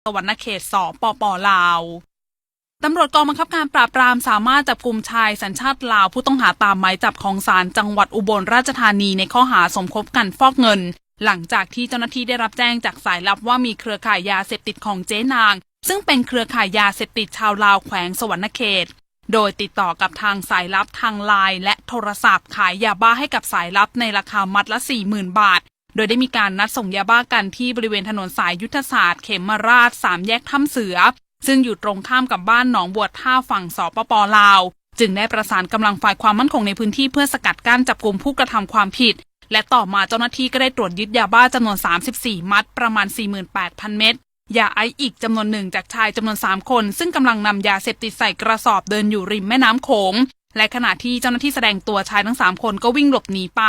สวรรณเขตสปป.ลาวตำรวจกองบังคับการปราบปรามสามารถจับกุมชายสัญชาติลาวผู้ต้องหาตามหมายจับของศาลจังหวัดอุบลราชธานีในข้อหาสมคบกันฟอกเงินหลังจากที่เจ้าหน้าที่ได้รับแจ้งจากสายลับว่ามีเครือข่ายยาเสพติดของเจ๊นางซึ่งเป็นเครือข่ายยาเสพติดชาวลาวแขวงสวรรณเขตโดยติดต่อกับทางสายลับทางไลน์และโทรศัพท์ขายยาบ้าให้กับสายลับในราคามัดละ 40,000 บาทโดยได้มีการนัดส่งยาบ้ากันที่บริเวณถนนสายยุทธศาสตร์เขมราช3แยกถ้ำเสือซึ่งอยู่ตรงข้ามกับบ้านหนองบัวท่าฝั่งสปป.ลาวจึงได้ประสานกำลังฝ่ายความมั่นคงในพื้นที่เพื่อสกัดกั้นจับกุมผู้กระทำความผิดและต่อมาเจ้าหน้าที่ก็ได้ตรวจยึดยาบ้าจำนวน34มัดประมาณ 48,000 เม็ดยาไอซ์อีกจำนวนหนึ่งจากชายจำนวน3คนซึ่งกำลังนำยาเสพติดใส่กระสอบเดินอยู่ริมแม่น้ำโขงและขณะที่เจ้าหน้าที่แสดงตัวชายทั้ง3คนก็วิ่งหลบหนีไป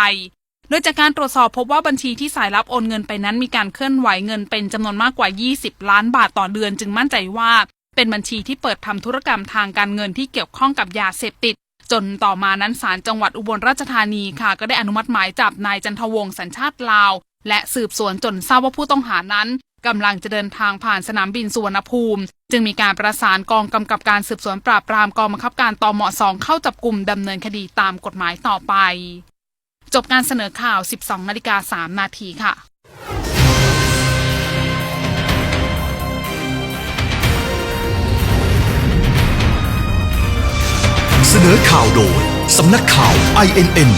โดยจากการตรวจสอบพบว่าบัญชีที่สายลับโอนเงินไปนั้นมีการเคลื่อนไหวเงินเป็นจำนวนมากกว่า20ล้านบาทต่อเดือนจึงมั่นใจว่าเป็นบัญชีที่เปิดทำธุรกรรมทางการเงินที่เกี่ยวข้องกับยาเสพติดจนต่อมานั้นศาลจังหวัดอุบลราชธานีค่ะก็ได้อนุมัติหมายจับนายจันทวงศ์สัญชาติลาวและสืบสวนจนทราบว่าผู้ต้องหานั้นกำลังจะเดินทางผ่านสนามบินสุวรรณภูมิจึงมีการประสานกองกำกับการสืบสวนปราบปรามกองบังคับการตม.2 เข้าจับกุมดำเนินคดีตามกฎหมายต่อไปจบการเสนอข่าว 12:03 นาทีค่ะเสนอข่าวโดยสำนักข่าว INN